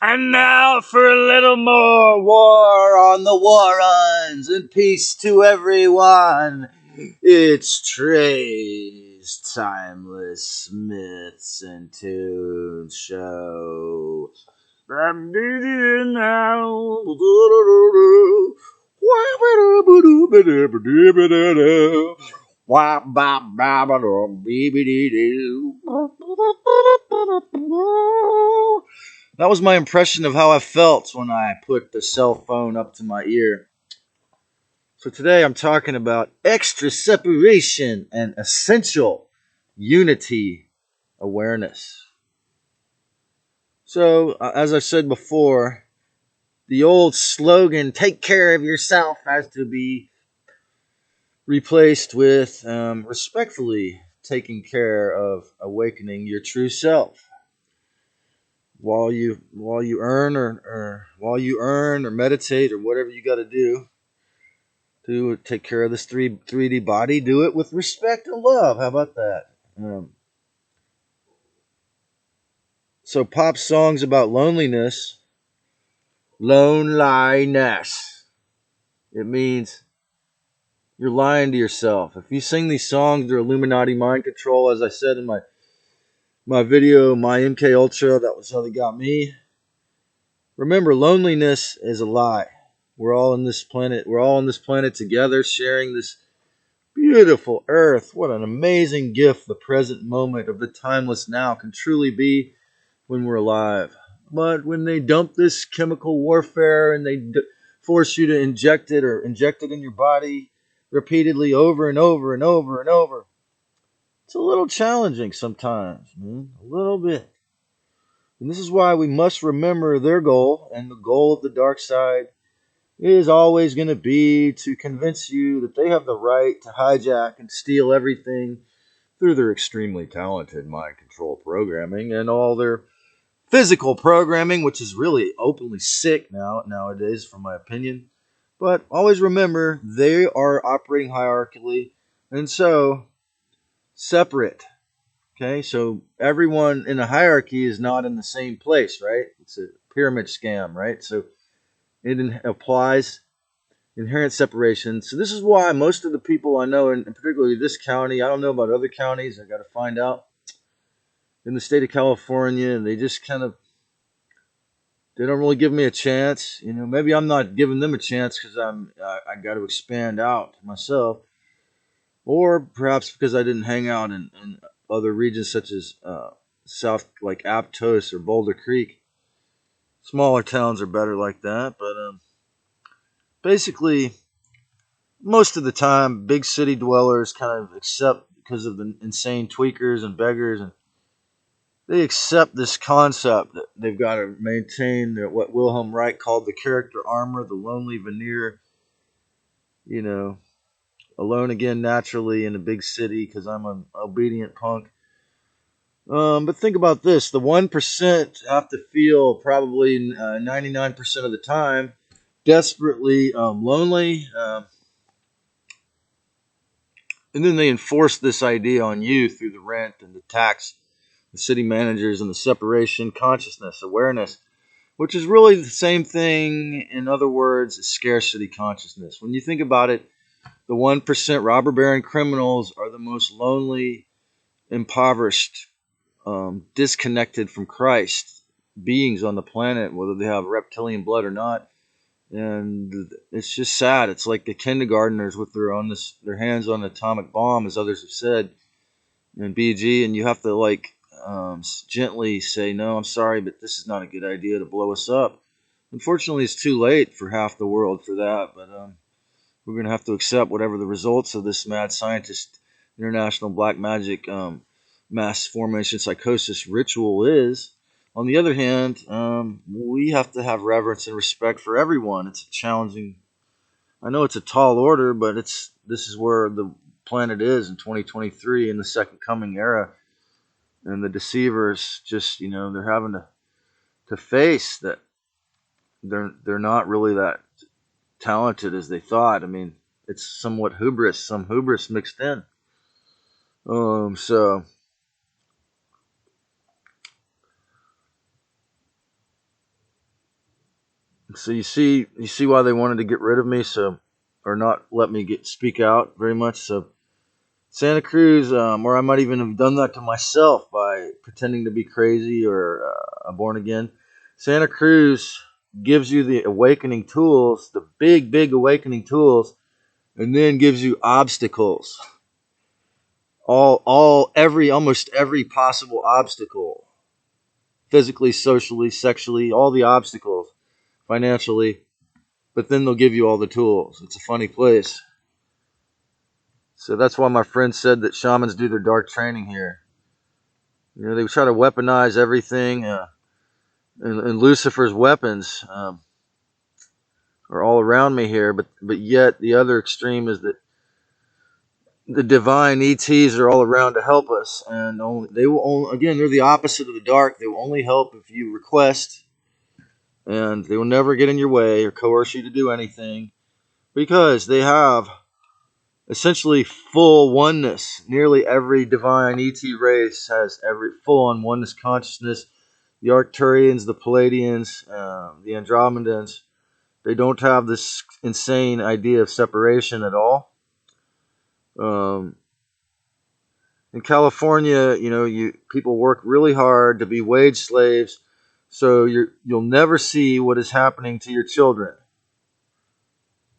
And now for a little more war on the Warrens and peace to everyone. It's Trey's Timeless Myths and Tunes Show. I'm busy now. That was my impression of how I felt when I put the cell phone up to my ear. So today I'm talking about extra separation and essential unity awareness. So, as I said before, the old slogan, take care of yourself, has to be replaced with respectfully taking care of awakening your true self. While you earn or meditate or whatever you got to do to take care of this 3D body, do it with respect and love. How about that? So pop songs about loneliness, loneliness. It means you're lying to yourself. If you sing these songs, they're Illuminati mind control, as I said in my video, my MK Ultra. That was how they got me. Remember, loneliness is a lie. We're all on this planet. We're all on this planet together, sharing this beautiful earth. What an amazing gift the present moment of the timeless now can truly be when we're alive. But when they dump this chemical warfare and they force you to inject it in your body repeatedly over and over and over and over, it's a little challenging sometimes, man. A little bit. And this is why we must remember their goal, and the goal of the dark side is always going to be to convince you that they have the right to hijack and steal everything through their extremely talented mind control programming and all their physical programming, which is really openly sick nowadays, from my opinion. But always remember, they are operating hierarchically, and so separate. Okay, so everyone in a hierarchy is not in the same place, right? It's a pyramid scam, right? So it applies inherent separation. So this is why most of the people I know, and particularly this county, I don't know about other counties, I got to find out, in the state of California, they just kind of, they don't really give me a chance. You know, maybe I'm not giving them a chance because I got to expand out myself, or perhaps because I didn't hang out in other regions such as South, like Aptos or Boulder Creek. Smaller towns are better like that, but basically, most of the time, big city dwellers kind of accept, because of the insane tweakers and beggars, and they accept this concept that they've got to maintain what Wilhelm Reich called the character armor, the lonely veneer, you know, alone again naturally in a big city because I'm an obedient punk. But think about this: the 1% have to feel probably 99% of the time desperately lonely, and then they enforce this idea on you through the rent and the tax, the city managers, and the separation consciousness, awareness, which is really the same thing. In other words, scarcity consciousness. When you think about it, the 1% robber baron criminals are the most lonely, impoverished, disconnected from Christ beings on the planet, whether they have reptilian blood or not. And it's just sad. It's like the kindergartners with their hands on an atomic bomb, as others have said in BG, and you have to gently say, no, I'm sorry, but this is not a good idea to blow us up. Unfortunately, it's too late for half the world for that, but we're going to have to accept whatever the results of this mad scientist international black magic mass formation psychosis ritual is. On the other hand, we have to have reverence and respect for everyone. It's a challenging, I know it's a tall order, but this is where the planet is in 2023 in the second coming era. And the deceivers just, they're having to face that they're not really that talented as they thought. I mean, it's somewhat hubris, some hubris mixed in. So So you see why they wanted to get rid of me, so or not let me speak out very much. So Santa Cruz, or I might even have done that to myself by pretending to be crazy or born again. Santa Cruz gives you the awakening tools, the big awakening tools, and then gives you obstacles. Almost every possible obstacle, physically, socially, sexually, all the obstacles, financially, but then they'll give you all the tools. It's a funny place. So that's why my friend said that shamans do their dark training here. You know, they try to weaponize everything, and Lucifer's weapons are all around me here. But yet the other extreme is that the divine ETs are all around to help us, and they will only, again, they're the opposite of the dark. They will only help if you request, and they will never get in your way or coerce you to do anything because they have essentially full oneness. Nearly every divine ET race has every full on oneness consciousness. The Arcturians, the Palladians, the Andromedans, they don't have this insane idea of separation at all. Um, in California, you know, people work really hard to be wage slaves, so you'll never see what is happening to your children.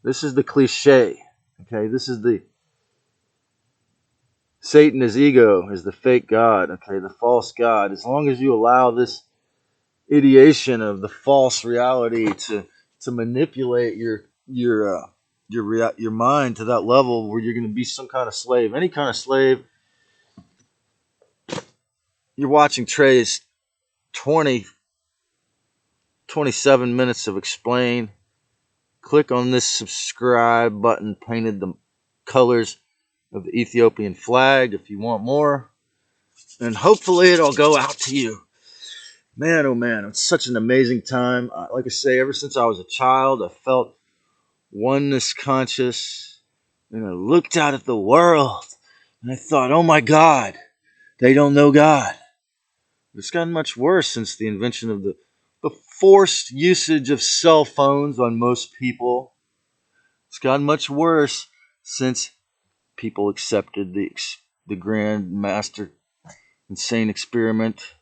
This is the cliche. Okay, this is the Satan is ego, is the fake God. Okay, the false God. As long as you allow this ideation of the false reality to manipulate your mind to that level where you're going to be some kind of slave, any kind of slave. You're watching Trey's 27 minutes of explain. Click on this subscribe button painted the colors of the Ethiopian flag if you want more, and hopefully it'll go out to you. Man, oh man, it's such an amazing time. Like I say, ever since I was a child, I felt oneness conscious, and I looked out at the world and I thought, oh my God, they don't know God. It's gotten much worse since the invention of the forced usage of cell phones on most people. It's gotten much worse since people accepted the grand master insane experiment,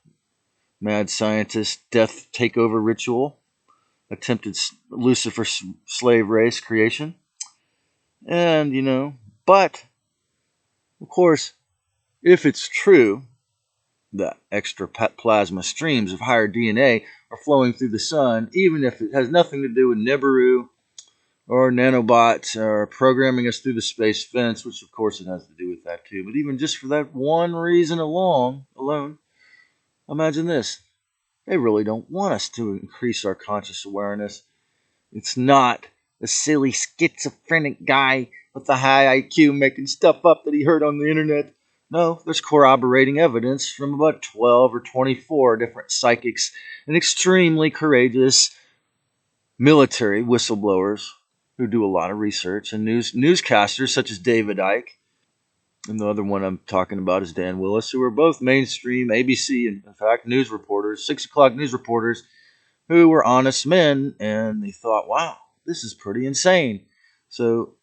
mad scientist, death takeover ritual, attempted Lucifer slave race creation. And, you know, but, of course, if it's true that extra plasma streams of higher DNA are flowing through the sun, even if it has nothing to do with Nibiru or nanobots or programming us through the space fence, which of course it has to do with that too. But even just for that one reason alone, imagine this. They really don't want us to increase our conscious awareness. It's not a silly schizophrenic guy with a high IQ making stuff up that he heard on the internet. No, there's corroborating evidence from about 12 or 24 different psychics and extremely courageous military whistleblowers who do a lot of research, and newscasters such as David Icke, and the other one I'm talking about is Dan Willis, who are both mainstream ABC, and in fact, news reporters, 6 o'clock news reporters, who were honest men, and they thought, wow, this is pretty insane. So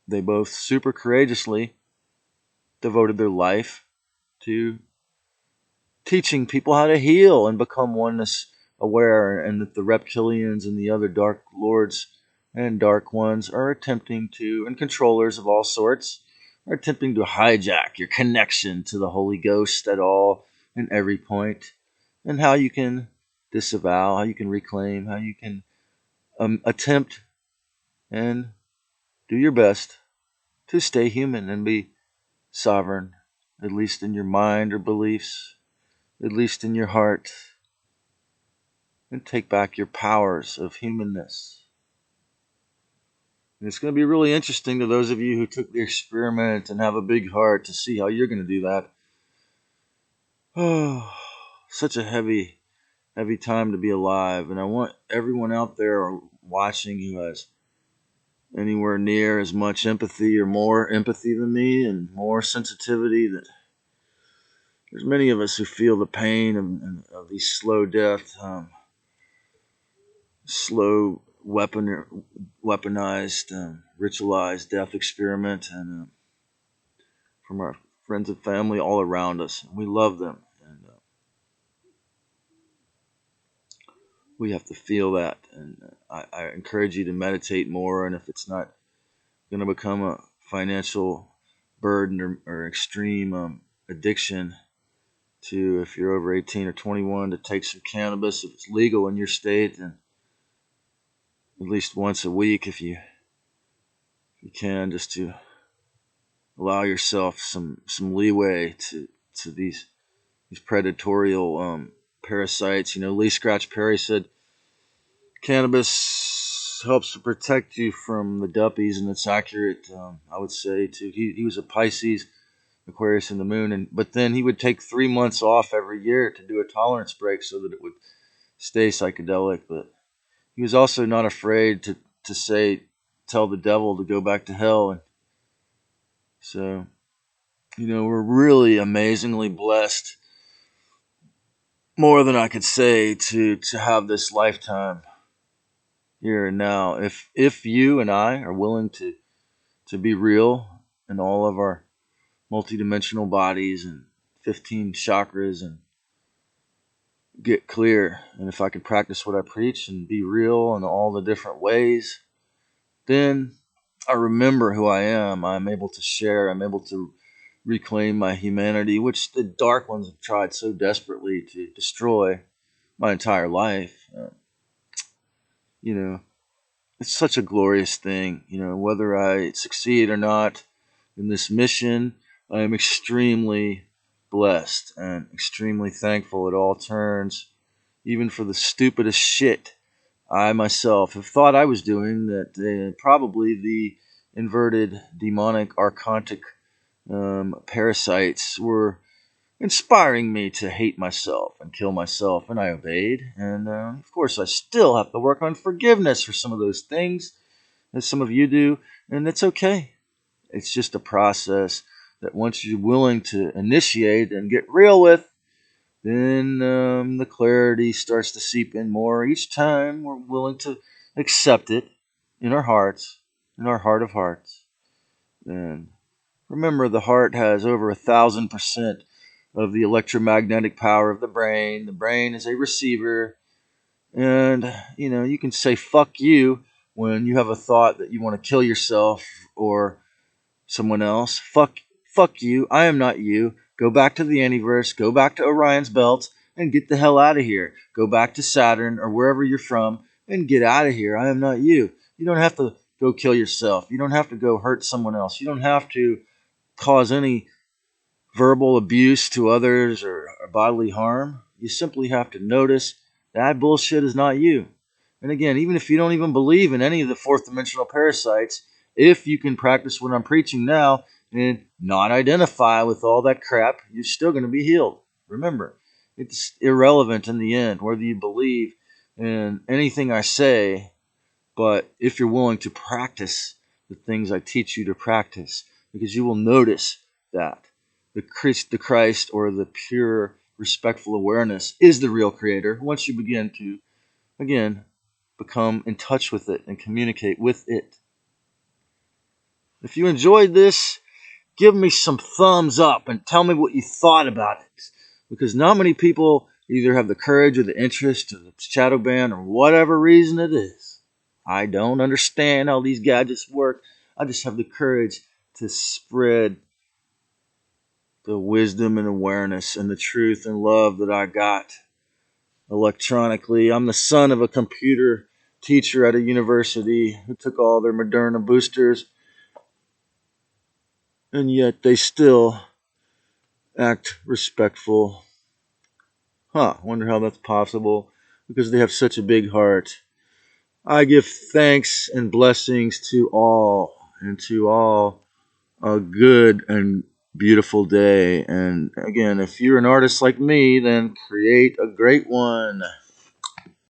they both super courageously devoted their life to teaching people how to heal and become oneness aware, and that the reptilians and the other dark lords and dark ones are attempting to, and controllers of all sorts, are attempting to hijack your connection to the Holy Ghost at all and every point, and how you can disavow, how you can reclaim, how you can attempt and do your best to stay human and be sovereign, at least in your mind or beliefs, at least in your heart, and take back your powers of humanness. And it's going to be really interesting to those of you who took the experiment and have a big heart to see how you're going to do that. Oh, such a heavy time to be alive. And I want everyone out there watching who has anywhere near as much empathy or more empathy than me and more sensitivity, that there's many of us who feel the pain of these slow deaths. slow weaponized, ritualized death experiment, and from our friends and family all around us. We love them, and we have to feel that. And I encourage you to meditate more. And if it's not going to become a financial burden or extreme addiction, to, if you're over 18 or 21, to take some cannabis if it's legal in your state, and at least once a week if you can, just to allow yourself some leeway to these predatorial parasites. Lee Scratch Perry said cannabis helps to protect you from the duppies, and it's accurate. I would say too. He was a Pisces, Aquarius in the moon, but then he would take 3 months off every year to do a tolerance break so that it would stay psychedelic. But he was also not afraid to tell the devil to go back to hell. And so, we're really amazingly blessed, more than I could say, to have this lifetime here and now. If you and I are willing to be real in all of our multidimensional bodies and 15 chakras, and get clear, and if I can practice what I preach and be real in all the different ways, then I remember who I am. I'm able to share. I'm able to reclaim my humanity, which the dark ones have tried so desperately to destroy my entire life. It's such a glorious thing. Whether I succeed or not in this mission, I am extremely blessed and extremely thankful at all turns, even for the stupidest shit I myself have thought I was doing, that probably the inverted demonic archontic parasites were inspiring me to hate myself and kill myself, and I obeyed. And of course, I still have to work on forgiveness for some of those things, as some of you do, and that's okay. It's just a process that once you're willing to initiate and get real with, then the clarity starts to seep in more each time we're willing to accept it in our hearts, in our heart of hearts. And remember, the heart has over 1,000% of the electromagnetic power of the brain. The brain is a receiver. And, you can say fuck you when you have a thought that you want to kill yourself or someone else. Fuck you. I am not you. Go back to the Anyverse. Go back to Orion's belt and get the hell out of here. Go back to Saturn or wherever you're from and get out of here. I am not you. You don't have to go kill yourself. You don't have to go hurt someone else. You don't have to cause any verbal abuse to others or bodily harm. You simply have to notice that bullshit is not you. And again, even if you don't even believe in any of the fourth dimensional parasites, if you can practice what I'm preaching now and not identify with all that crap, you're still going to be healed. Remember, it's irrelevant in the end whether you believe in anything I say, but if you're willing to practice the things I teach you to practice, because you will notice that the Christ, or the pure, respectful awareness is the real creator once you begin to, again, become in touch with it and communicate with it. If you enjoyed this, give me some thumbs up and tell me what you thought about it, because not many people either have the courage or the interest or the shadow ban or whatever reason it is. I don't understand how these gadgets work. I just have the courage to spread the wisdom and awareness and the truth and love that I got electronically. I'm the son of a computer teacher at a university who took all their Moderna boosters, and yet they still act respectful. Wonder how that's possible, because they have such a big heart. I give thanks and blessings to all, and to all a good and beautiful day. And again, if you're an artist like me, then create a great one.